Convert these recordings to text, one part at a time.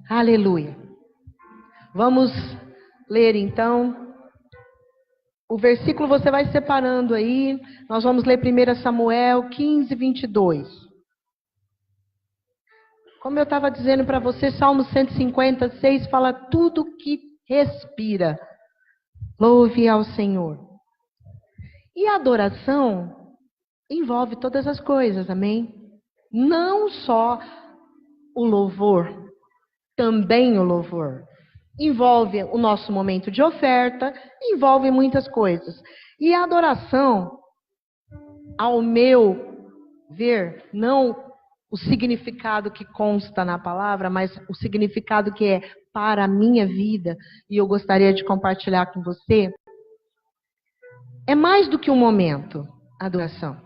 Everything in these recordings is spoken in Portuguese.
Aleluia. Vamos ler então. O versículo você vai separando aí. Nós vamos ler 1 Samuel 15, 22. Como eu estava dizendo para você, Salmo 156 fala tudo que respira. Louve ao Senhor. E a adoração envolve todas as coisas, amém? Não só o louvor, também o louvor. Envolve o nosso momento de oferta, envolve muitas coisas. E a adoração, ao meu ver, não o significado que consta na palavra, mas o significado que é para a minha vida, e eu gostaria de compartilhar com você, é mais do que um momento, a adoração.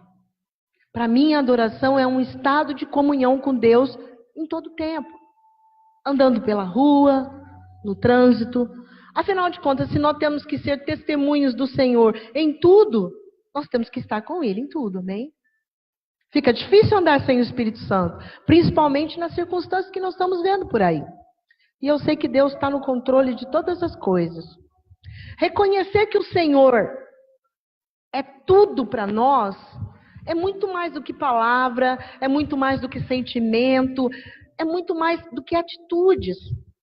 Para mim, a adoração é um estado de comunhão com Deus em todo o tempo. Andando pela rua, no trânsito. Afinal de contas, se nós temos que ser testemunhos do Senhor em tudo, nós temos que estar com Ele em tudo, amém? Fica difícil andar sem o Espírito Santo, principalmente nas circunstâncias que nós estamos vendo por aí. E eu sei que Deus está no controle de todas as coisas. Reconhecer que o Senhor é tudo para nós, é muito mais do que palavra, é muito mais do que sentimento, é muito mais do que atitudes.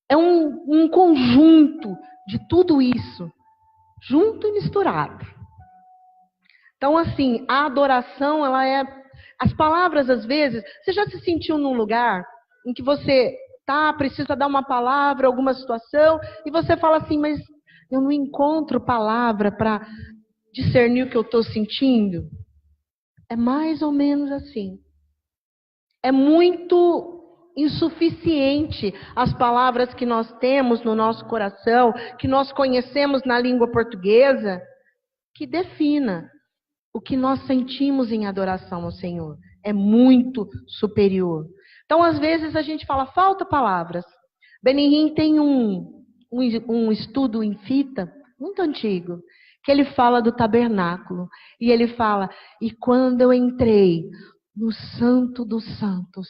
É um conjunto de tudo isso, junto e misturado. Então, assim, a adoração, ela é... As palavras, às vezes, você já se sentiu num lugar em que você precisa dar uma palavra, alguma situação, e você fala assim, mas eu não encontro palavra para discernir o que eu estou sentindo? É mais ou menos assim. É muito insuficiente as palavras que nós temos no nosso coração, que nós conhecemos na língua portuguesa, que defina o que nós sentimos em adoração ao Senhor. É muito superior. Então, às vezes, a gente fala, falta palavras. Benihim tem um estudo em fita, muito antigo, que ele fala do tabernáculo. E ele fala, e quando eu entrei no Santo dos Santos,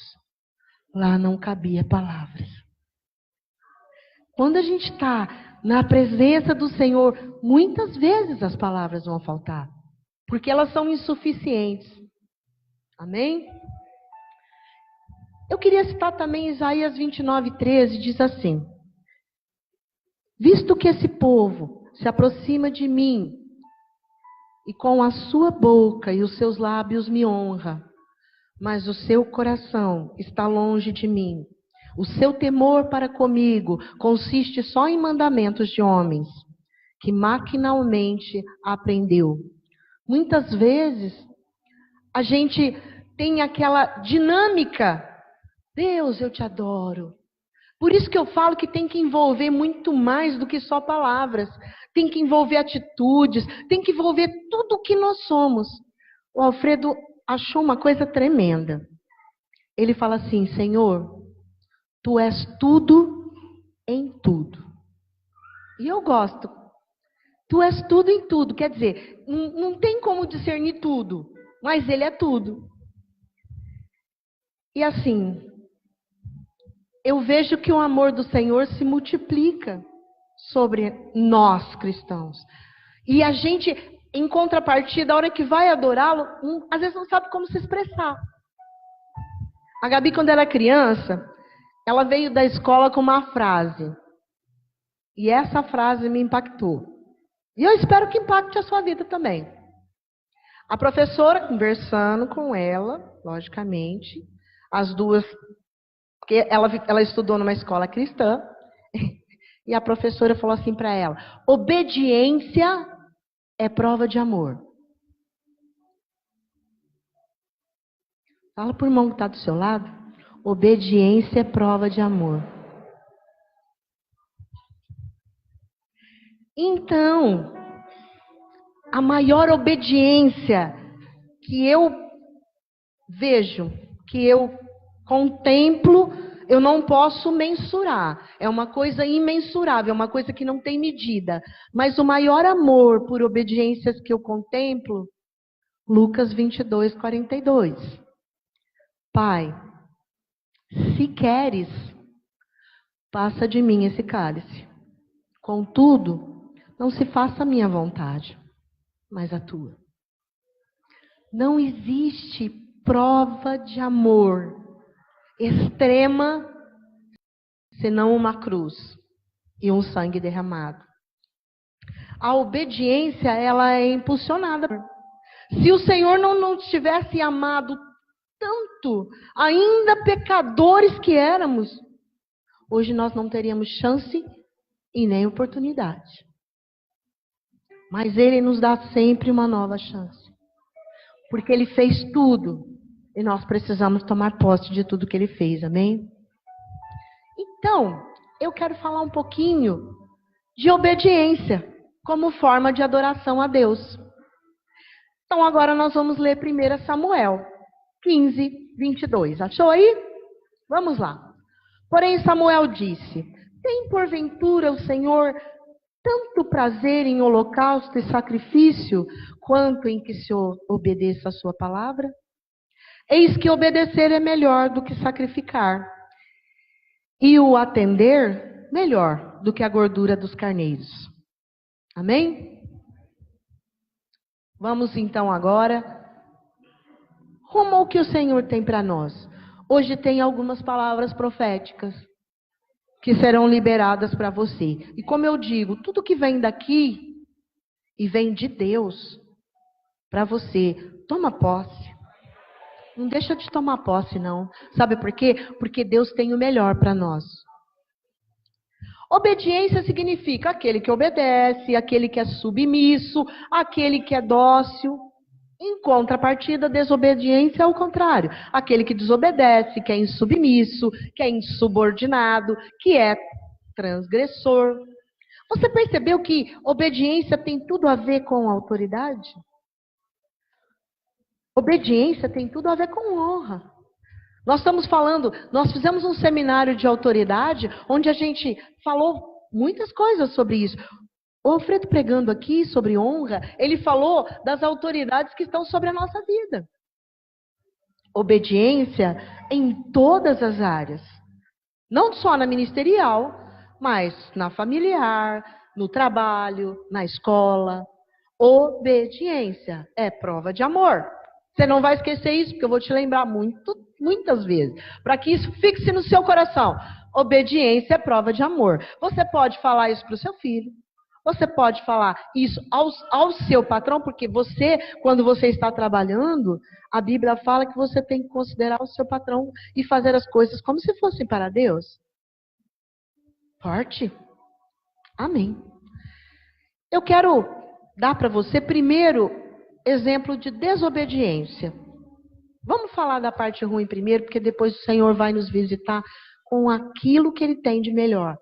lá não cabia palavras. Quando a gente está na presença do Senhor, muitas vezes as palavras vão faltar, porque elas são insuficientes. Amém? Eu queria citar também Isaías 29:13, diz assim: visto que esse povo se aproxima de mim, e com a sua boca e os seus lábios me honra, mas o seu coração está longe de mim. O seu temor para comigo consiste só em mandamentos de homens, que maquinalmente aprendeu. Muitas vezes, a gente tem aquela dinâmica. Deus, eu te adoro. Por isso que eu falo que tem que envolver muito mais do que só palavras. Tem que envolver atitudes, tem que envolver tudo o que nós somos. O Alfredo achou uma coisa tremenda. Ele fala assim, Senhor, Tu és tudo em tudo. E eu gosto. Tu és tudo em tudo. Quer dizer, não tem como discernir tudo, mas Ele é tudo. E assim, eu vejo que o amor do Senhor se multiplica sobre nós cristãos. E a gente, em contrapartida, a hora que vai adorá-lo, às vezes não sabe como se expressar. A Gabi, quando era criança, ela veio da escola com uma frase. E essa frase me impactou. E eu espero que impacte a sua vida também. A professora, conversando com ela, logicamente, as duas, porque ela estudou numa escola cristã, e a professora falou assim para ela, obediência é prova de amor. Fala para o irmão que está do seu lado. Obediência é prova de amor. Então, a maior obediência que eu vejo, que eu contemplo, eu não posso mensurar. É uma coisa imensurável, é uma coisa que não tem medida. Mas o maior amor por obediências que eu contemplo, Lucas 22:42. Pai, se queres, passa de mim esse cálice. Contudo, não se faça a minha vontade, mas a tua. Não existe prova de amor extrema senão uma cruz e um sangue derramado. A obediência, ela é impulsionada. Se o Senhor não tivesse amado tanto, ainda pecadores que éramos, hoje nós não teríamos chance e nem oportunidade. Mas Ele nos dá sempre uma nova chance. Porque Ele fez tudo. E nós precisamos tomar posse de tudo que Ele fez, amém? Então, eu quero falar um pouquinho de obediência como forma de adoração a Deus. Então, agora nós vamos ler 1 Samuel 15, 22. Achou aí? Vamos lá. Porém, Samuel disse: tem porventura o Senhor tanto prazer em holocausto e sacrifício, quanto em que se obedeça a sua palavra? Eis que obedecer é melhor do que sacrificar, e o atender melhor do que a gordura dos carneiros. Amém? Vamos então agora rumo ao que o Senhor tem para nós. Hoje tem algumas palavras proféticas que serão liberadas para você. E como eu digo, tudo que vem daqui e vem de Deus para você, toma posse. Não deixa de tomar posse, não. Sabe por quê? Porque Deus tem o melhor para nós. Obediência significa aquele que obedece, aquele que é submisso, aquele que é dócil. Em contrapartida, desobediência é o contrário. Aquele que desobedece, que é insubmisso, que é insubordinado, que é transgressor. Você percebeu que obediência tem tudo a ver com autoridade? Obediência tem tudo a ver com honra. Nós estamos falando, nós fizemos um seminário de autoridade, onde a gente falou muitas coisas sobre isso. O Alfredo pregando aqui sobre honra, ele falou das autoridades que estão sobre a nossa vida. Obediência em todas as áreas. Não só na ministerial, mas na familiar, no trabalho, na escola. Obediência é prova de amor. Você não vai esquecer isso, porque eu vou te lembrar muitas vezes. Para que isso fixe no seu coração. Obediência é prova de amor. Você pode falar isso para o seu filho. Você pode falar isso ao seu patrão, porque você, quando você está trabalhando, a Bíblia fala que você tem que considerar o seu patrão e fazer as coisas como se fossem para Deus. Forte? Amém. Eu quero dar para você, primeiro, exemplo de desobediência. Vamos falar da parte ruim primeiro, porque depois o Senhor vai nos visitar com aquilo que Ele tem de melhor,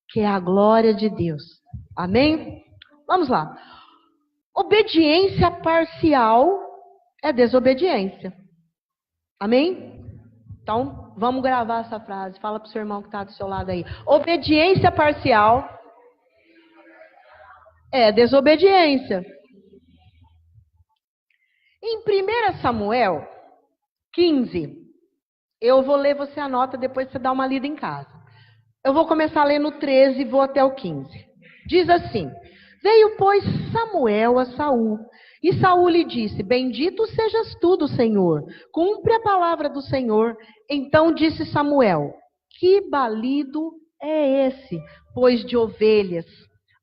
que é a glória de Deus. Amém? Vamos lá. Obediência parcial é desobediência. Amém? Então, vamos gravar essa frase. Fala para o seu irmão que está do seu lado aí. Obediência parcial é desobediência. Em 1 Samuel 15, eu vou ler, você anota, depois você dá uma lida em casa. Eu vou começar a ler no 13 e vou até o 15. Diz assim: veio, pois, Samuel a Saul, e Saul lhe disse: bendito sejas tu do Senhor, cumpre a palavra do Senhor. Então disse Samuel: que balido é esse, pois de ovelhas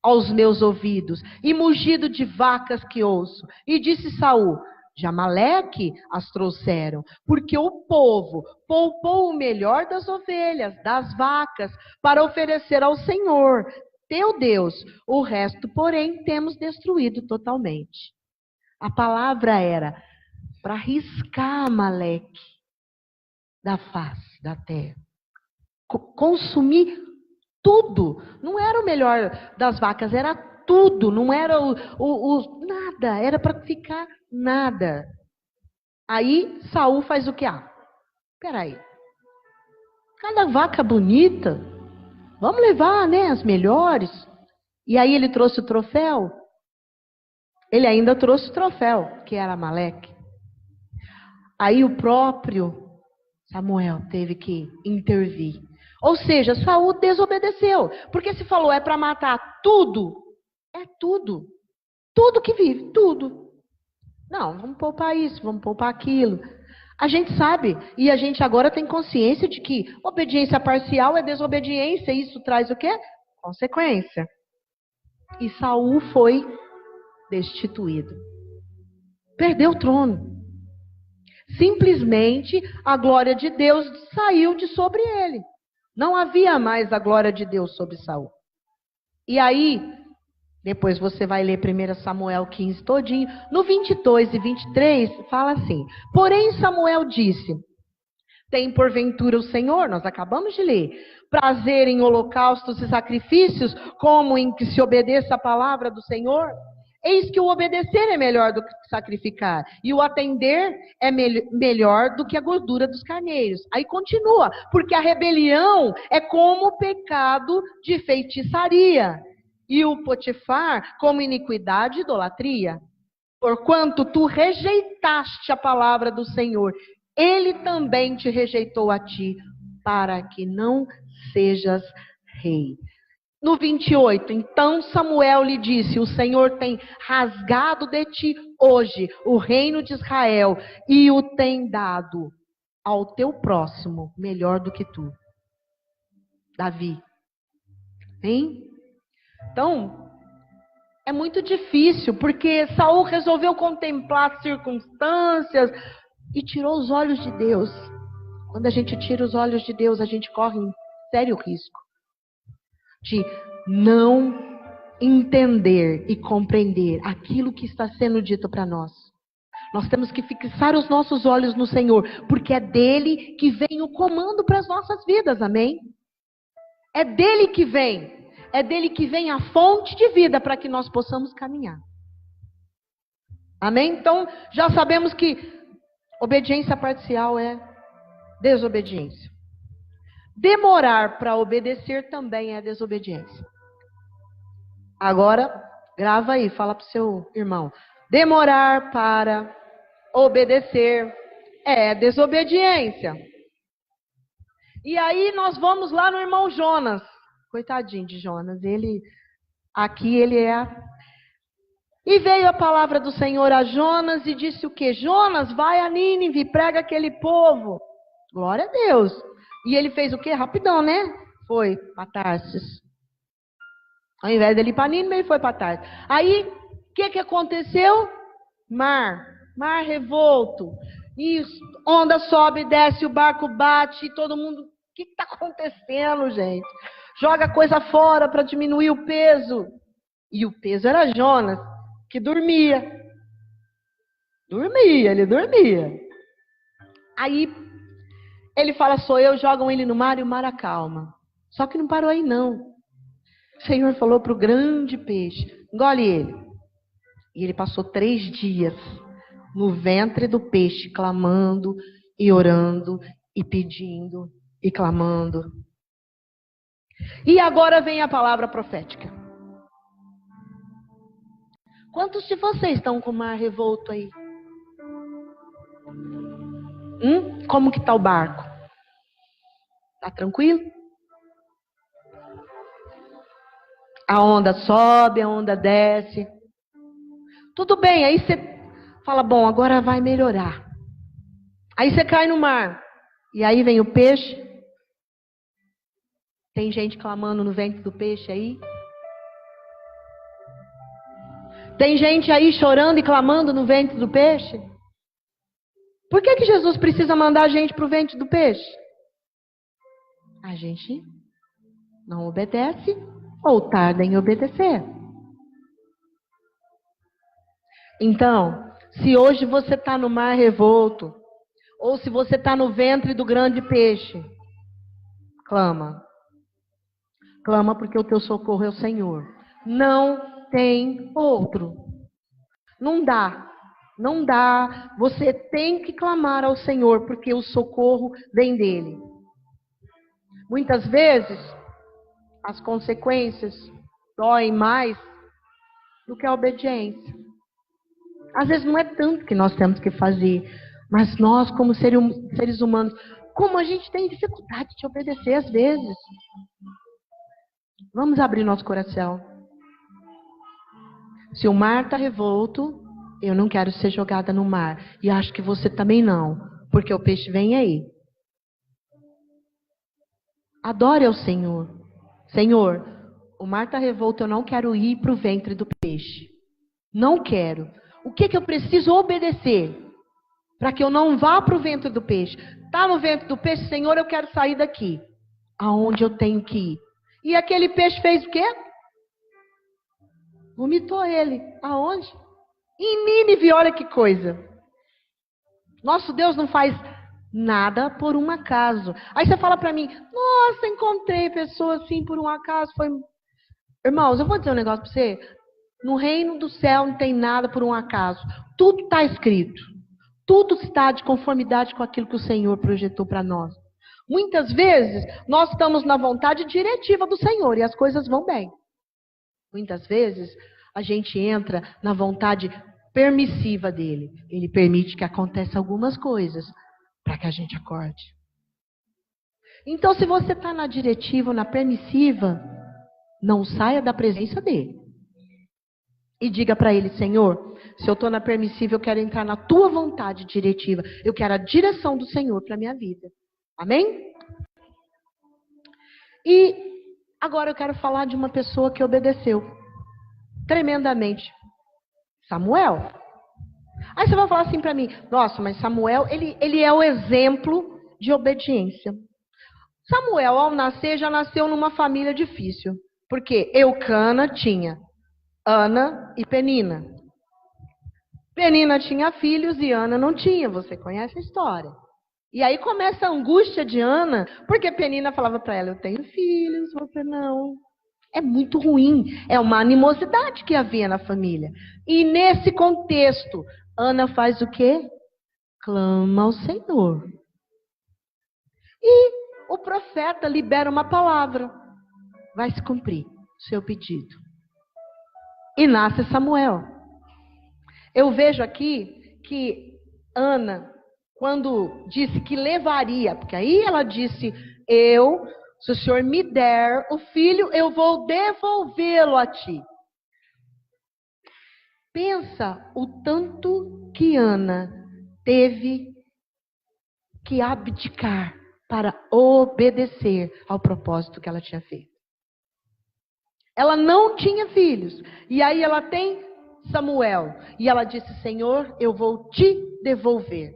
aos meus ouvidos, e mugido de vacas que ouço? E disse Saul: de Amaleque as trouxeram, porque o povo poupou o melhor das ovelhas, das vacas, para oferecer ao Senhor, teu Deus. O resto, porém, temos destruído totalmente. A palavra era para riscar Amaleque da face da terra. Consumir tudo. Não era o melhor das vacas, era tudo. Não era nada, era para ficar nada. Aí Saul faz o que? Peraí. Cada vaca bonita, vamos levar, né, as melhores. E aí ele trouxe o troféu. Ele ainda trouxe o troféu, que era Amaleque. Aí o próprio Samuel teve que intervir. Ou seja, Saul desobedeceu. Porque se falou é para matar tudo, é tudo. Tudo que vive, tudo. Não, vamos poupar isso, vamos poupar aquilo. A gente sabe, e a gente agora tem consciência de que obediência parcial é desobediência, e isso traz o quê? Consequência. E Saul foi destituído. Perdeu o trono. Simplesmente a glória de Deus saiu de sobre ele. Não havia mais a glória de Deus sobre Saul. E aí, depois você vai ler 1 Samuel 15 todinho. No 22 e 23, fala assim: porém Samuel disse, tem porventura o Senhor, nós acabamos de ler, prazer em holocaustos e sacrifícios, como em que se obedeça a palavra do Senhor? Eis que o obedecer é melhor do que sacrificar, e o atender é melhor do que a gordura dos carneiros. Aí continua, porque a rebelião é como o pecado de feitiçaria, e o Potifar como iniquidade e idolatria. Porquanto tu rejeitaste a palavra do Senhor, ele também te rejeitou a ti, para que não sejas rei. No 28, então Samuel lhe disse, o Senhor tem rasgado de ti hoje o reino de Israel e o tem dado ao teu próximo, melhor do que tu. Davi. Hein? Então, é muito difícil, porque Saul resolveu contemplar as circunstâncias e tirou os olhos de Deus. Quando a gente tira os olhos de Deus, a gente corre um sério risco de não entender e compreender aquilo que está sendo dito para nós. Nós temos que fixar os nossos olhos no Senhor, porque é dele que vem o comando para as nossas vidas, amém? É dele que vem a fonte de vida para que nós possamos caminhar. Amém? Então, já sabemos que obediência parcial é desobediência. Demorar para obedecer também é desobediência. Agora, grava aí, fala para o seu irmão. Demorar para obedecer é desobediência. E aí nós vamos lá no irmão Jonas. Coitadinho de Jonas, ele é. E veio a palavra do Senhor a Jonas e disse o quê? Jonas, vai a Nínive, prega aquele povo. Glória a Deus. E ele fez o quê? Rapidão, né? Foi para Tarsis. Ao invés dele ir para Nínive, ele foi para Tarsis. Aí, o que aconteceu? Mar revolto. E onda sobe, desce, o barco bate, e todo mundo... O que está acontecendo, gente? Joga coisa fora para diminuir o peso. E o peso era Jonas, que dormia. Ele dormia. Aí ele fala, sou eu, jogam ele no mar e o mar acalma. Só que não parou aí não. O Senhor falou para o grande peixe, engole ele. E ele passou 3 dias no ventre do peixe, clamando e orando e pedindo e clamando. E agora vem a palavra profética. Quantos de vocês estão com o mar revolto aí? Como que está o barco? Está tranquilo? A onda sobe, a onda desce. Tudo bem, aí você fala, bom, agora vai melhorar. Aí você cai no mar. E aí vem o peixe. Tem gente clamando no ventre do peixe aí? Tem gente aí chorando e clamando no ventre do peixe? Por que Jesus precisa mandar a gente para o ventre do peixe? A gente não obedece ou tarda em obedecer. Então, se hoje você está no mar revolto, ou se você está no ventre do grande peixe, clama. Clama porque o teu socorro é o Senhor. Não tem outro. Não dá. Não dá. Você tem que clamar ao Senhor, porque o socorro vem dele. Muitas vezes, as consequências doem mais do que a obediência. Às vezes não é tanto que nós temos que fazer, mas nós, como seres humanos, como a gente tem dificuldade de obedecer às vezes. Vamos abrir nosso coração. Se o mar está revolto, eu não quero ser jogada no mar. E acho que você também não, porque o peixe vem aí. Adore ao Senhor. Senhor, o mar está revolto, eu não quero ir para o ventre do peixe. Não quero. O que eu preciso obedecer para que eu não vá para o ventre do peixe? Está no ventre do peixe, Senhor, eu quero sair daqui. Aonde eu tenho que ir? E aquele peixe fez o quê? Vomitou ele. Aonde? Em Nínive, olha que coisa. Nosso Deus não faz nada por um acaso. Aí você fala para mim, nossa, encontrei pessoa assim por um acaso. Foi... Irmãos, eu vou dizer um negócio para você. No reino do céu não tem nada por um acaso. Tudo está escrito. Tudo está de conformidade com aquilo que o Senhor projetou para nós. Muitas vezes, nós estamos na vontade diretiva do Senhor e as coisas vão bem. Muitas vezes, a gente entra na vontade permissiva dele. Ele permite que aconteçam algumas coisas para que a gente acorde. Então, se você está na diretiva ou na permissiva, não saia da presença dele. E diga para ele, Senhor, se eu estou na permissiva, eu quero entrar na tua vontade diretiva. Eu quero a direção do Senhor para a minha vida. Amém? E agora eu quero falar de uma pessoa que obedeceu tremendamente. Samuel. Aí você vai falar assim para mim, nossa, mas Samuel, ele é o exemplo de obediência. Samuel, ao nascer, já nasceu numa família difícil. Porque Eucana tinha Ana e Penina. Penina tinha filhos e Ana não tinha. Você conhece a história. E aí começa a angústia de Ana, porque Penina falava para ela, eu tenho filhos, você não. É muito ruim. É uma animosidade que havia na família. E nesse contexto, Ana faz o quê? Clama ao Senhor. E o profeta libera uma palavra. Vai se cumprir o seu pedido. E nasce Samuel. Eu vejo aqui que Ana, quando disse que levaria, porque aí ela disse, se o Senhor me der o filho, eu vou devolvê-lo a ti. Pensa o tanto que Ana teve que abdicar para obedecer ao propósito que ela tinha feito. Ela não tinha filhos. E aí ela tem Samuel. E ela disse, Senhor, eu vou te devolver.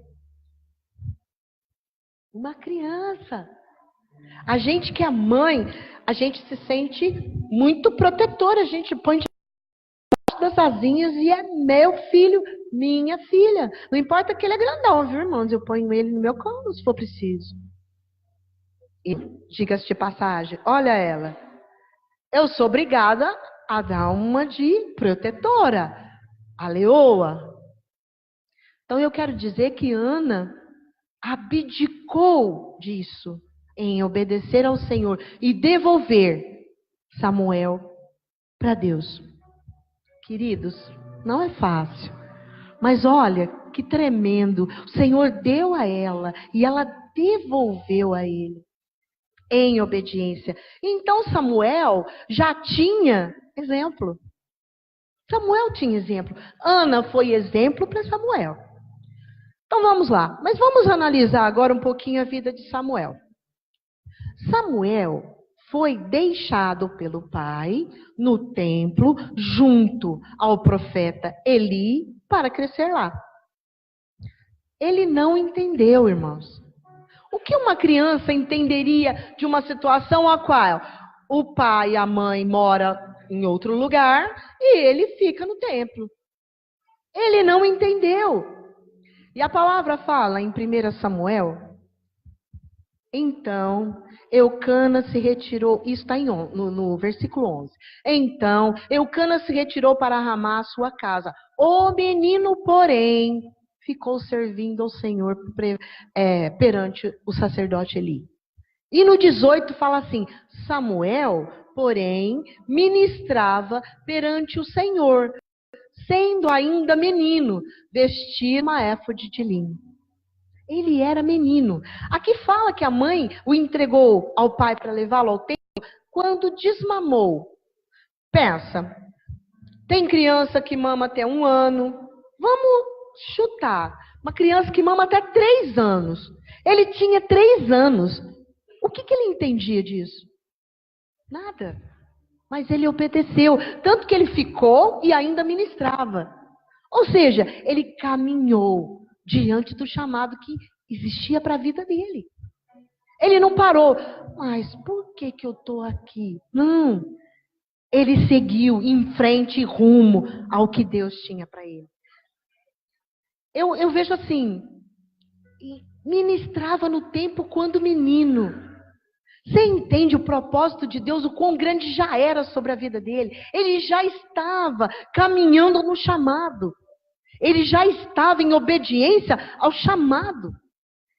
Uma criança. A gente que é mãe, a gente se sente muito protetora. A gente põe debaixo das asinhas e é meu filho, minha filha. Não importa que ele é grandão, viu, irmãos? Eu ponho ele no meu colo se for preciso. E diga-se de passagem, olha ela. Eu sou obrigada a dar uma de protetora, a leoa. Então eu quero dizer que Ana abdicou disso, em obedecer ao Senhor e devolver Samuel para Deus. Queridos, não é fácil, mas olha que tremendo. O Senhor deu a ela e ela devolveu a ele. Em obediência. Então Samuel já tinha exemplo. Samuel tinha exemplo. Ana foi exemplo para Samuel. Então vamos lá. Mas vamos analisar agora um pouquinho a vida de Samuel. Samuel foi deixado pelo pai no templo junto ao profeta Eli para crescer lá. Ele não entendeu, irmãos. O que uma criança entenderia de uma situação a qual o pai e a mãe moram em outro lugar e ele fica no templo? Ele não entendeu. E a palavra fala em 1 Samuel, então Eucana se retirou, isso está no versículo 11. Então Eucana se retirou para Ramá, sua casa. O menino, porém, ficou servindo ao Senhor perante o sacerdote Eli. E no 18 fala assim, Samuel, porém, ministrava perante o Senhor, sendo ainda menino, vestia uma éfode de linho. Ele era menino. Aqui fala que a mãe o entregou ao pai para levá-lo ao templo quando desmamou. Pensa, tem criança que mama até 1 ano. Vamos chutar. Uma criança que mama até 3 anos. Ele tinha 3 anos. O que ele entendia disso? Nada. Mas ele obedeceu. Tanto que ele ficou e ainda ministrava. Ou seja, ele caminhou diante do chamado que existia para a vida dele. Ele não parou. Mas por que eu estou aqui? Não. Ele seguiu em frente, rumo ao que Deus tinha para ele. Eu vejo assim, ministrava no tempo quando menino. Você entende o propósito de Deus, o quão grande já era sobre a vida dele? Ele já estava caminhando no chamado. Ele já estava em obediência ao chamado.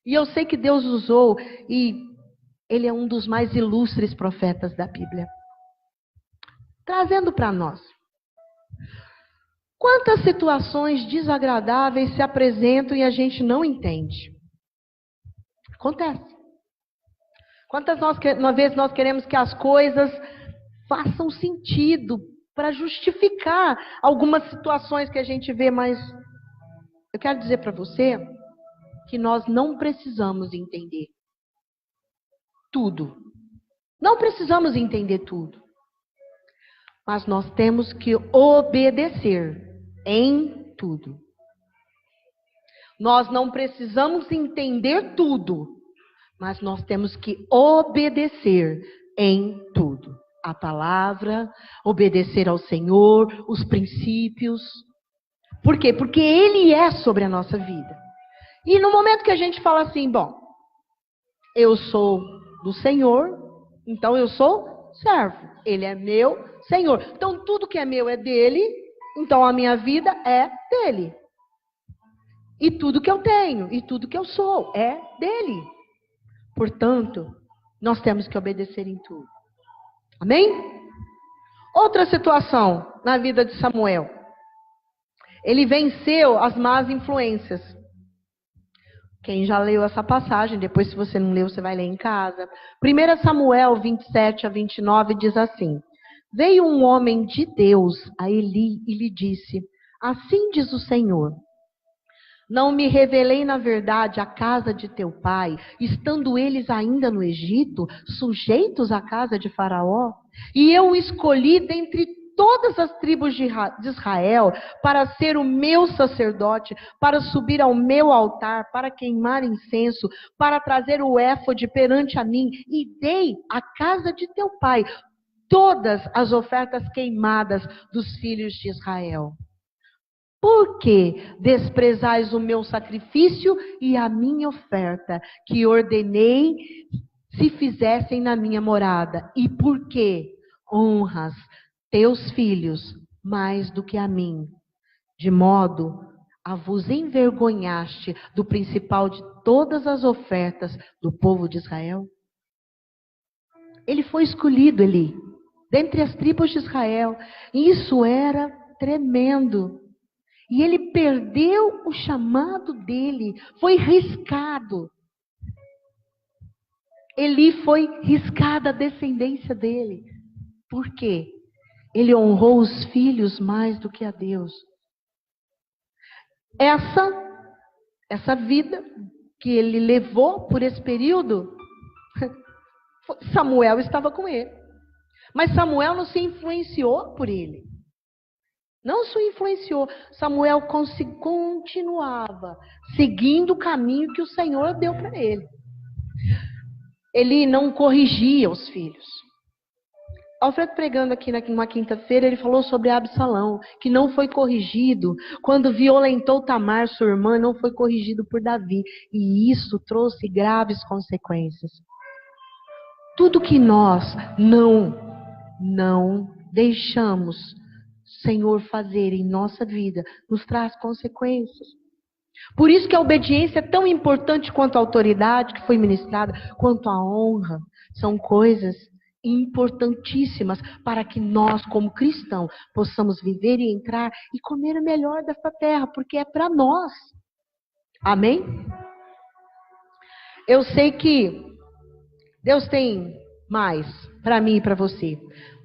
E eu sei que Deus usou, e ele é um dos mais ilustres profetas da Bíblia. Trazendo para nós. Quantas situações desagradáveis se apresentam e a gente não entende? Acontece. Quantas vezes nós queremos que as coisas façam sentido para justificar algumas situações que a gente vê, mas eu quero dizer para você que nós não precisamos entender tudo. Não precisamos entender tudo. Mas nós temos que obedecer em tudo. Nós não precisamos entender tudo, mas nós temos que obedecer em tudo. A palavra, obedecer ao Senhor, os princípios. Por quê? Porque Ele é sobre a nossa vida. E no momento que a gente fala assim, bom, eu sou do Senhor, então eu sou servo. Ele é meu Senhor. Então tudo que é meu é dele, então a minha vida é dele. E tudo que eu tenho, e tudo que eu sou é dele. Portanto, nós temos que obedecer em tudo. Amém? Outra situação na vida de Samuel. Ele venceu as más influências. Quem já leu essa passagem, depois se você não leu, você vai ler em casa. 1 Samuel 27-29 diz assim: Veio um homem de Deus a Eli e lhe disse: Assim diz o Senhor, não me revelei na verdade a casa de teu pai, estando eles ainda no Egito, sujeitos à casa de Faraó? E eu o escolhi dentre todas as tribos de Israel para ser o meu sacerdote, para subir ao meu altar, para queimar incenso, para trazer o éfode perante a mim, e dei à casa de teu pai todas as ofertas queimadas dos filhos de Israel. Por que desprezais o meu sacrifício e a minha oferta, que ordenei se fizessem na minha morada? E por que honras teus filhos mais do que a mim, de modo a vos envergonhaste do principal de todas as ofertas do povo de Israel? Ele foi escolhido, Eli, dentre as tribos de Israel. Isso era tremendo. E ele perdeu o chamado dele, foi riscado. Eli foi riscada a descendência dele. Por quê? Ele honrou os filhos mais do que a Deus. Essa vida que ele levou por esse período, Samuel estava com ele. Mas Samuel não se influenciou por ele. Não se influenciou. Samuel continuava seguindo o caminho que o Senhor deu para ele. Ele não corrigia os filhos. Alfredo pregando aqui numa quinta-feira, ele falou sobre Absalão, que não foi corrigido. Quando violentou Tamar, sua irmã, não foi corrigido por Davi. E isso trouxe graves consequências. Tudo que nós não deixamos Senhor fazer em nossa vida, nos traz consequências. Por isso que a obediência é tão importante quanto a autoridade que foi ministrada, quanto a honra. São coisas importantíssimas para que nós, como cristãos, possamos viver e entrar e comer o melhor dessa terra, porque é para nós. Amém? Eu sei que Deus tem mais para mim e para você.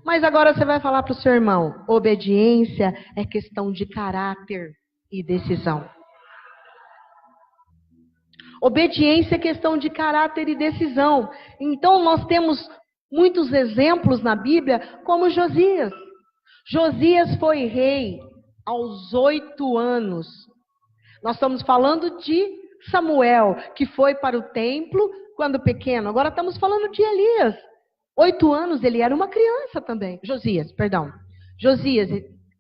Mas agora você vai falar para o seu irmão: obediência é questão de caráter e decisão. Obediência é questão de caráter e decisão. Então nós temos muitos exemplos na Bíblia, como Josias. Josias foi rei aos 8 anos. Nós estamos falando de Samuel, que foi para o templo quando pequeno. Agora estamos falando de Elias. 8 anos, ele era uma criança também. Josias,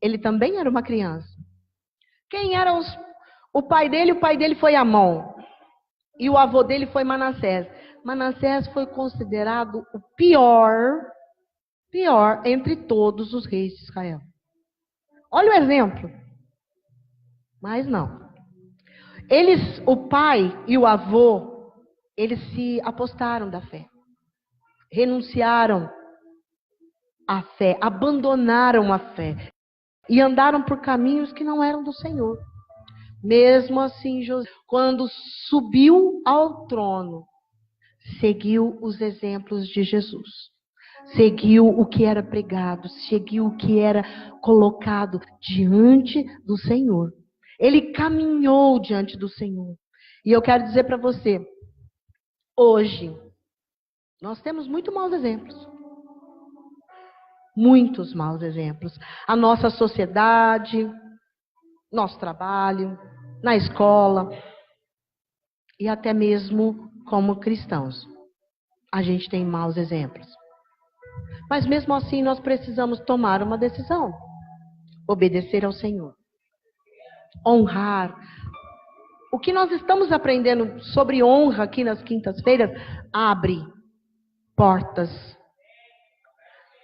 ele também era uma criança. Quem eram o pai dele? O pai dele foi Amon. E o avô dele foi Manassés. Manassés foi considerado o pior entre todos os reis de Israel. Olha o exemplo. Mas não. O pai e o avô, eles se apostaram da fé. Renunciaram à fé, abandonaram a fé. E andaram por caminhos que não eram do Senhor. Mesmo assim, José, quando subiu ao trono, seguiu os exemplos de Jesus. Seguiu o que era pregado, seguiu o que era colocado diante do Senhor. Ele caminhou diante do Senhor. E eu quero dizer para você, hoje, nós temos muito maus exemplos. Muitos maus exemplos. A nossa sociedade, nosso trabalho, na escola e até mesmo como cristãos. A gente tem maus exemplos. Mas mesmo assim nós precisamos tomar uma decisão. Obedecer ao Senhor. Honrar. O que nós estamos aprendendo sobre honra aqui nas quintas-feiras abre portas.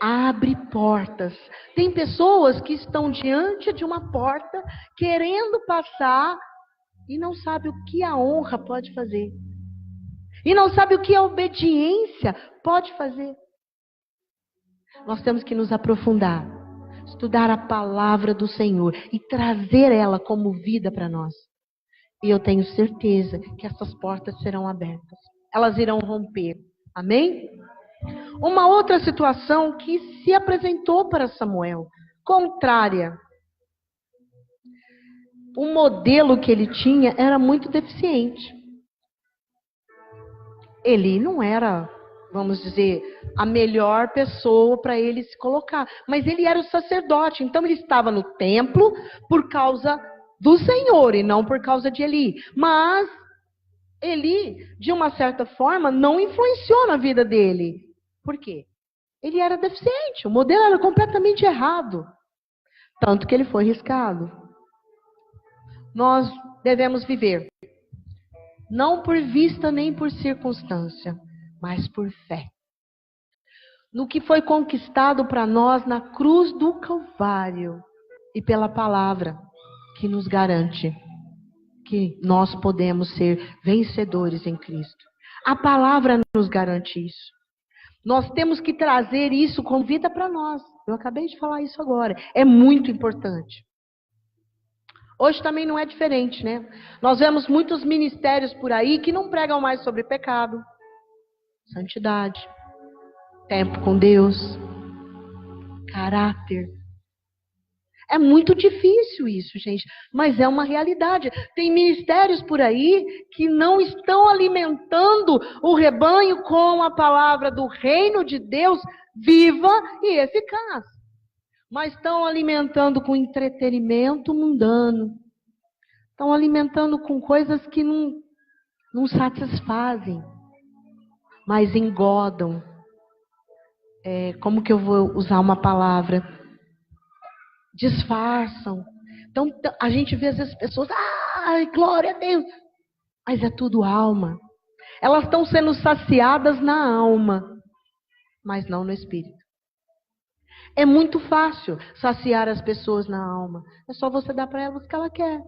Abre portas. Tem pessoas que estão diante de uma porta querendo passar e não sabe o que a honra pode fazer. E não sabe o que a obediência pode fazer. Nós temos que nos aprofundar, estudar a palavra do Senhor e trazer ela como vida para nós. E eu tenho certeza que essas portas serão abertas. Elas irão romper. Amém? Uma outra situação que se apresentou para Samuel, contrária. O modelo que ele tinha era muito deficiente. Ele não era, vamos dizer, a melhor pessoa para ele se colocar. Mas ele era o sacerdote, então ele estava no templo por causa do Senhor e não por causa de Eli. Mas Eli, de uma certa forma, não influenciou na vida dele. Por quê? Ele era deficiente, o modelo era completamente errado. Tanto que ele foi riscado. Nós devemos viver, não por vista nem por circunstância, mas por fé. No que foi conquistado para nós na cruz do Calvário e pela palavra que nos garante que nós podemos ser vencedores em Cristo. A palavra nos garante isso. Nós temos que trazer isso com vida para nós. Eu acabei de falar isso agora. É muito importante. Hoje também não é diferente, né? Nós vemos muitos ministérios por aí que não pregam mais sobre pecado, santidade, tempo com Deus, caráter. É muito difícil isso, gente, mas é uma realidade. Tem ministérios por aí que não estão alimentando o rebanho com a palavra do reino de Deus viva e eficaz. Mas estão alimentando com entretenimento mundano. Estão alimentando com coisas que não satisfazem, mas engodam. Como que eu vou usar uma palavra? Disfarçam. Então a gente vê às vezes pessoas, ai, glória a Deus. Mas é tudo alma. Elas estão sendo saciadas na alma, mas não no espírito. É muito fácil saciar as pessoas na alma. É só você dar para elas o que ela quer.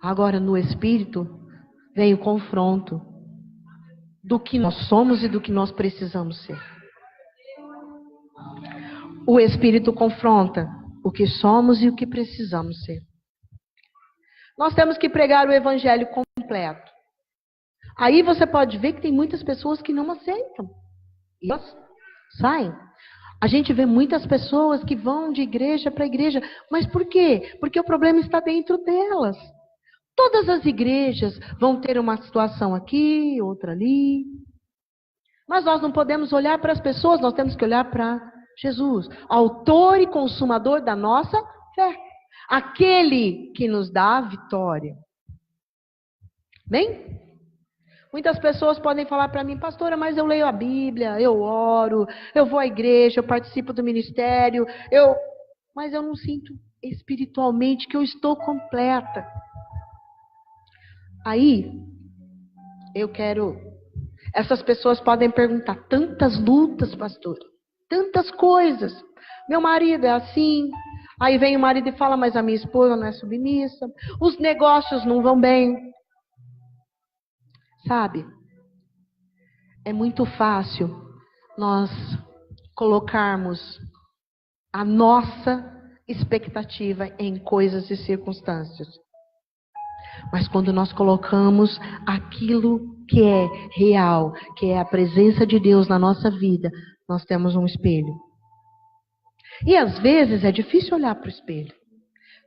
Agora, no espírito, vem o confronto do que nós somos e do que nós precisamos ser. O espírito confronta o que somos e o que precisamos ser. Nós temos que pregar o evangelho completo. Aí você pode ver que tem muitas pessoas que não aceitam. E elas saem. A gente vê muitas pessoas que vão de igreja para igreja. Mas por quê? Porque o problema está dentro delas. Todas as igrejas vão ter uma situação aqui, outra ali. Mas nós não podemos olhar para as pessoas, nós temos que olhar para Jesus, autor e consumador da nossa fé. Aquele que nos dá a vitória. Bem? Muitas pessoas podem falar para mim, pastora, mas eu leio a Bíblia, eu oro, eu vou à igreja, eu participo do ministério, mas eu não sinto espiritualmente que eu estou completa. Aí, essas pessoas podem perguntar, tantas lutas, pastor, tantas coisas. Meu marido é assim. Aí vem o marido e fala, mas a minha esposa não é submissa. Os negócios não vão bem. Sabe? É muito fácil nós colocarmos a nossa expectativa em coisas e circunstâncias. Mas quando nós colocamos aquilo que é real, que é a presença de Deus na nossa vida, nós temos um espelho. E às vezes é difícil olhar para o espelho.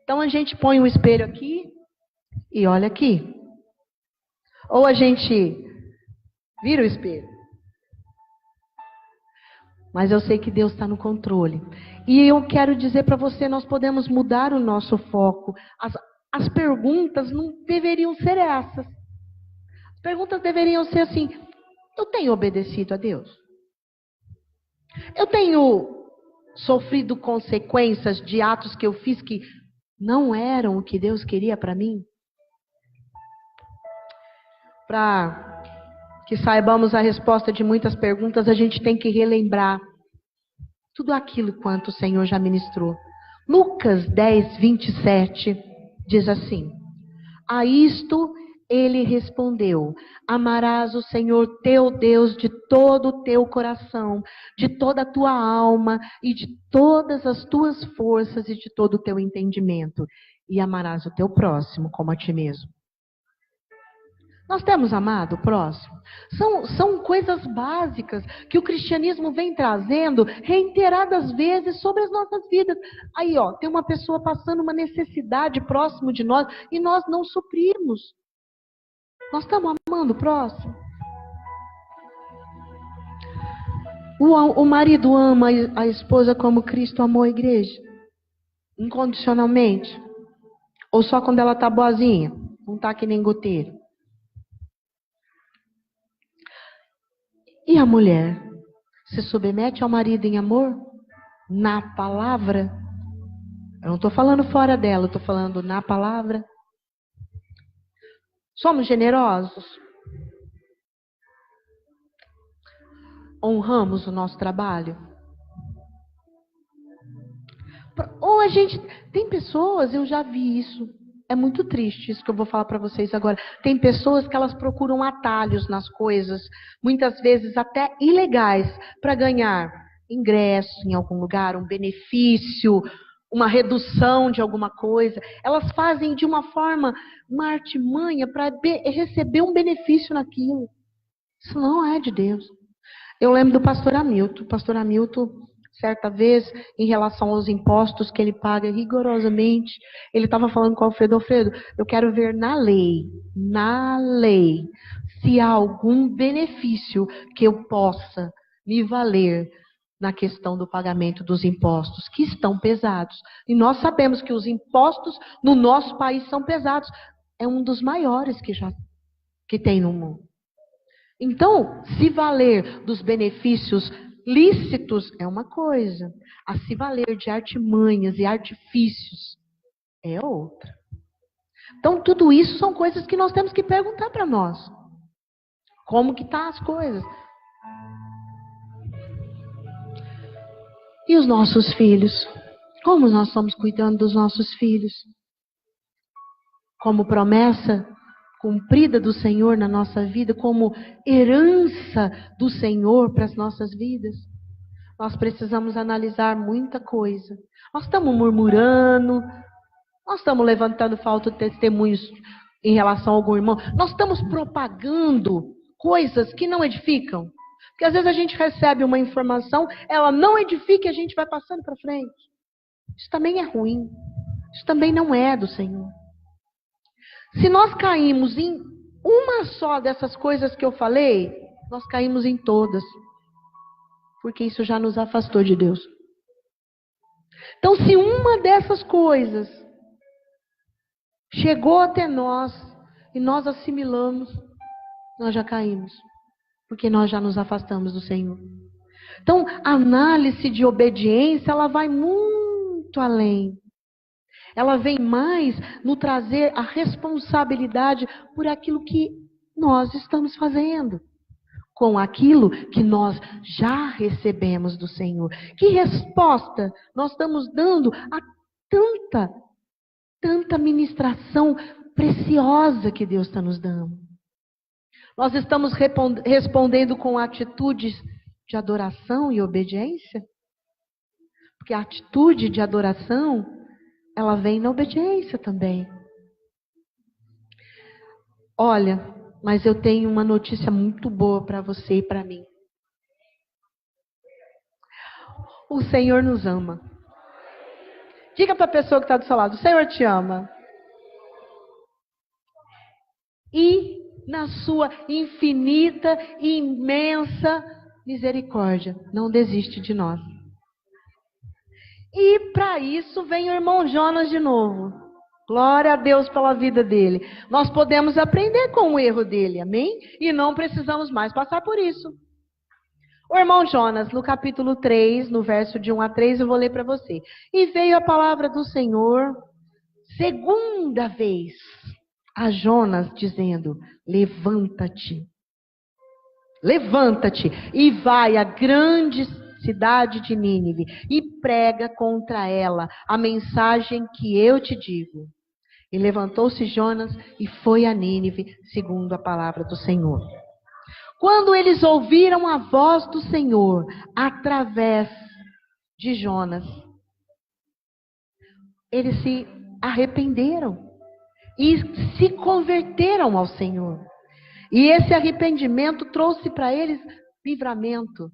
Então a gente põe um espelho aqui e olha aqui. Ou a gente vira o espelho. Mas eu sei que Deus está no controle. E eu quero dizer para você, nós podemos mudar o nosso foco. As perguntas não deveriam ser essas. As perguntas deveriam ser assim, eu tenho obedecido a Deus? Eu tenho sofrido consequências de atos que eu fiz que não eram o que Deus queria para mim? Para que saibamos a resposta de muitas perguntas, a gente tem que relembrar tudo aquilo quanto o Senhor já ministrou. Lucas 10, 27 diz assim: a isto ele respondeu: amarás o Senhor teu Deus de todo o teu coração, de toda a tua alma e de todas as tuas forças e de todo o teu entendimento, e amarás o teu próximo como a ti mesmo. Nós temos amado o próximo? São coisas básicas que o cristianismo vem trazendo reiteradas vezes sobre as nossas vidas. Aí, tem uma pessoa passando uma necessidade próximo de nós e nós não suprimos. Nós estamos amando o próximo? O marido ama a esposa como Cristo amou a igreja? Incondicionalmente? Ou só quando ela está boazinha? Não está que nem goteiro? E a mulher se submete ao marido em amor? Na palavra? Eu não estou falando fora dela, eu estou falando na palavra. Somos generosos? Honramos o nosso trabalho? Ou a gente... Tem pessoas, eu já vi isso. É muito triste isso que eu vou falar para vocês agora. Tem pessoas que elas procuram atalhos nas coisas, muitas vezes até ilegais, para ganhar ingresso em algum lugar, um benefício, uma redução de alguma coisa. Elas fazem de uma forma, uma artimanha para receber um benefício naquilo. Isso não é de Deus. Eu lembro do pastor Hamilton. O pastor Hamilton, certa vez, em relação aos impostos que ele paga rigorosamente, ele estava falando com o Alfredo: Alfredo, eu quero ver na lei, se há algum benefício que eu possa me valer na questão do pagamento dos impostos, que estão pesados. E nós sabemos que os impostos no nosso país são pesados. É um dos maiores que tem no mundo. Então, se valer dos benefícios lícitos é uma coisa, a se valer de artimanhas e artifícios é outra. Então, tudo isso são coisas que nós temos que perguntar para nós. Como que estão as coisas? E os nossos filhos? Como nós estamos cuidando dos nossos filhos? Como promessa cumprida do Senhor na nossa vida, como herança do Senhor para as nossas vidas? Nós precisamos analisar muita coisa. Nós estamos murmurando, nós estamos levantando falta de testemunhos em relação a algum irmão? Nós estamos propagando coisas que não edificam? Porque às vezes a gente recebe uma informação, ela não edifica e a gente vai passando para frente. Isso também é ruim. Isso também não é do Senhor. Se nós caímos em uma só dessas coisas que eu falei, nós caímos em todas. Porque isso já nos afastou de Deus. Então, se uma dessas coisas chegou até nós e nós assimilamos, nós já caímos. Porque nós já nos afastamos do Senhor. Então, a análise de obediência, ela vai muito além. Ela vem mais no trazer a responsabilidade por aquilo que nós estamos fazendo. Com aquilo que nós já recebemos do Senhor. Que resposta nós estamos dando a tanta ministração preciosa que Deus está nos dando? Nós estamos respondendo com atitudes de adoração e obediência? Porque a atitude de adoração, ela vem na obediência também. Olha, mas eu tenho uma notícia muito boa para você e para mim. O Senhor nos ama. Diga para a pessoa que está do seu lado, o Senhor te ama. E na sua infinita e imensa misericórdia, não desiste de nós. E para isso vem o irmão Jonas de novo. Glória a Deus pela vida dele. Nós podemos aprender com o erro dele, amém? E não precisamos mais passar por isso. O irmão Jonas, no capítulo 3, no verso de 1 a 3, eu vou ler para você. E veio a palavra do Senhor, segunda vez, a Jonas, dizendo: levanta-te, e vai à grande cidade de Nínive, e prega contra ela a mensagem que eu te digo. E levantou-se Jonas e foi a Nínive, segundo a palavra do Senhor. Quando eles ouviram a voz do Senhor através de Jonas, eles se arrependeram e se converteram ao Senhor. E esse arrependimento trouxe para eles livramento,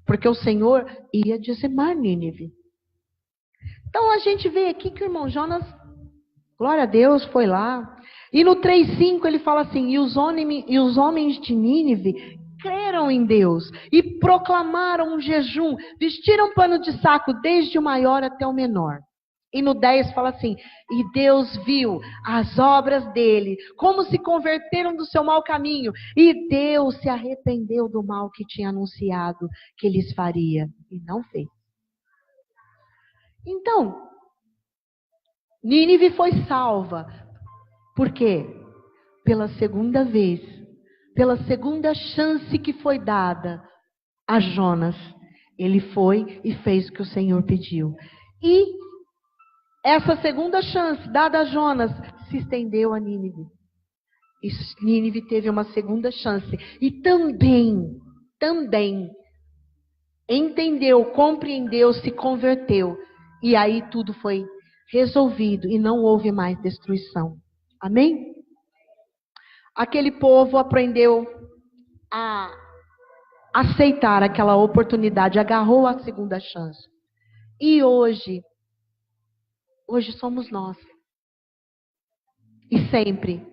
porque o Senhor ia dizimar Nínive. Então a gente vê aqui que o irmão Jonas, glória a Deus, foi lá. E no 3:5 ele fala assim: e os homens de Nínive creram em Deus e proclamaram um jejum, vestiram pano de saco desde o maior até o menor. E no 10 fala assim: e Deus viu as obras dele, como se converteram do seu mau caminho, e Deus se arrependeu do mal que tinha anunciado que lhes faria, e não fez. Então, Nínive foi salva. Por quê? Pela segunda vez, pela segunda chance que foi dada a Jonas. Ele foi e fez o que o Senhor pediu. E essa segunda chance dada a Jonas se estendeu a Nínive. E Nínive teve uma segunda chance. E também entendeu, compreendeu, se converteu. E aí tudo foi resolvido e não houve mais destruição. Amém? Aquele povo aprendeu a aceitar aquela oportunidade, agarrou a segunda chance. E hoje somos nós. E sempre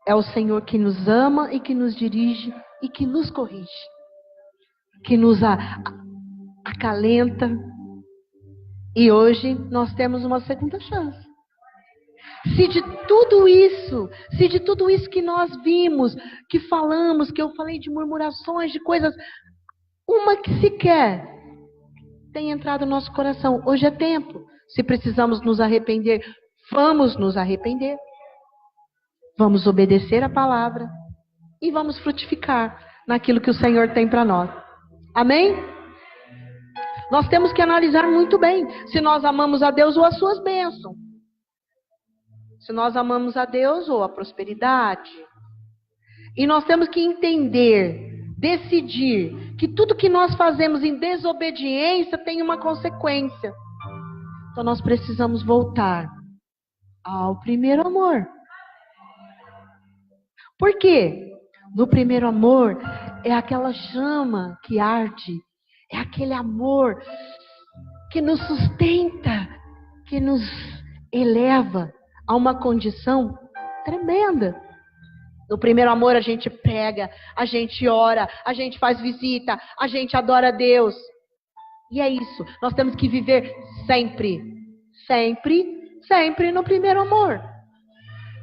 é o Senhor que nos ama e que nos dirige e que nos corrige. Que nos acalenta. E hoje nós temos uma segunda chance. Se de tudo isso que nós vimos, que falamos, que eu falei de murmurações, de coisas, uma que sequer tem entrado no nosso coração, hoje é tempo. Se precisamos nos arrepender, vamos nos arrepender. Vamos obedecer a palavra e vamos frutificar naquilo que o Senhor tem para nós. Amém? Nós temos que analisar muito bem se nós amamos a Deus ou as suas bênçãos. Se nós amamos a Deus ou a prosperidade. E nós temos que entender, decidir, que tudo que nós fazemos em desobediência tem uma consequência. Então nós precisamos voltar ao primeiro amor. Por quê? No primeiro amor é aquela chama que arde, é aquele amor que nos sustenta, que nos eleva a uma condição tremenda. No primeiro amor a gente prega, a gente ora, a gente faz visita, a gente adora a Deus. E é isso, nós temos que viver sempre, sempre, sempre no primeiro amor.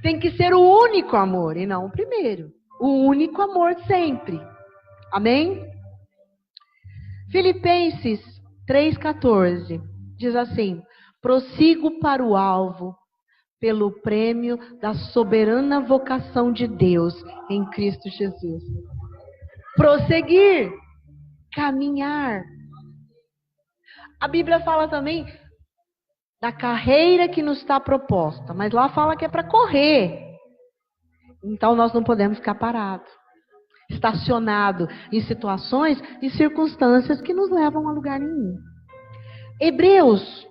Tem que ser o único amor e não o primeiro. O único amor sempre. Amém? Filipenses 3,14 diz assim: prossigo para o alvo, pelo prêmio da soberana vocação de Deus em Cristo Jesus. Prosseguir, caminhar. A Bíblia fala também da carreira que nos está proposta, mas lá fala que é para correr. Então nós não podemos ficar parados, estacionados em situações e circunstâncias que nos levam a lugar nenhum. Hebreus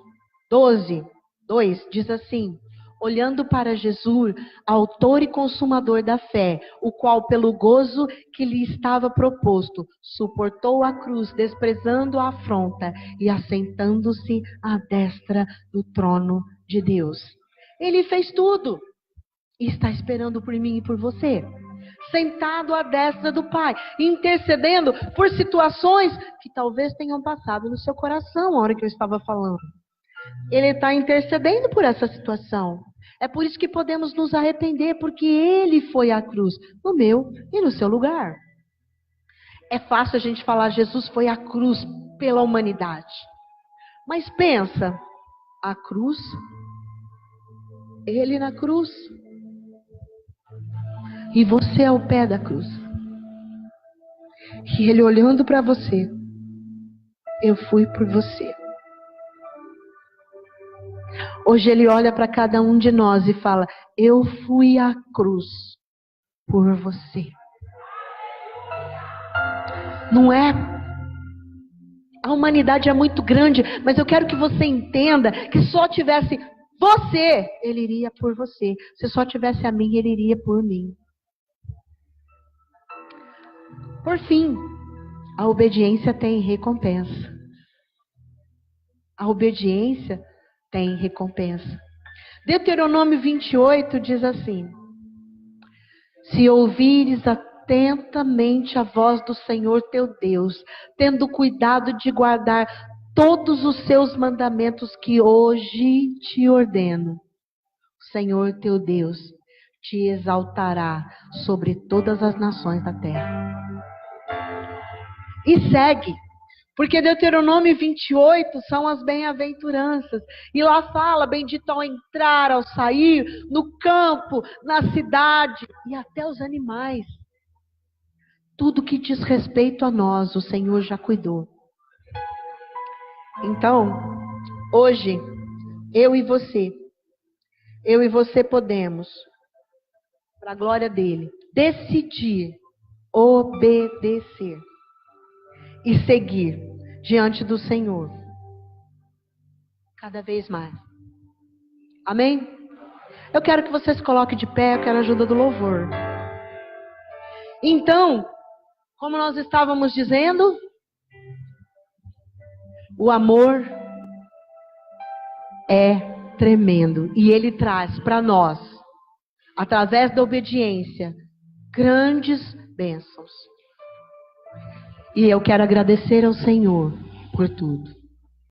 12:2 diz assim: olhando para Jesus, autor e consumador da fé, o qual pelo gozo que lhe estava proposto, suportou a cruz, desprezando a afronta e assentando-se à destra do trono de Deus. Ele fez tudo e está esperando por mim e por você, sentado à destra do Pai, intercedendo por situações que talvez tenham passado no seu coração a hora que eu estava falando. Ele está intercedendo por essa situação. É por isso que podemos nos arrepender, porque Ele foi à cruz, no meu e no seu lugar. É fácil a gente falar, Jesus foi à cruz pela humanidade. Mas pensa, a cruz, Ele na cruz, e você ao pé da cruz. E Ele olhando para você, eu fui por você. Hoje Ele olha para cada um de nós e fala, eu fui à cruz por você. Não é? A humanidade é muito grande, mas eu quero que você entenda que só tivesse você, Ele iria por você. Se só tivesse a mim, Ele iria por mim. Por fim, a obediência tem recompensa. A obediência tem recompensa. Deuteronômio 28 diz assim: se ouvires atentamente a voz do Senhor teu Deus, tendo cuidado de guardar todos os seus mandamentos que hoje te ordeno, o Senhor teu Deus te exaltará sobre todas as nações da terra. E segue. Porque Deuteronômio 28 são as bem-aventuranças. E lá fala, bendito ao entrar, ao sair, no campo, na cidade e até os animais. Tudo que diz respeito a nós, o Senhor já cuidou. Então, hoje, eu e você podemos, para a glória dele, decidir obedecer e seguir diante do Senhor cada vez mais. Amém? Eu quero que você se coloque de pé, eu quero a ajuda do louvor. Então, como nós estávamos dizendo, o amor é tremendo e ele traz para nós, através da obediência, grandes bênçãos. E eu quero agradecer ao Senhor por tudo.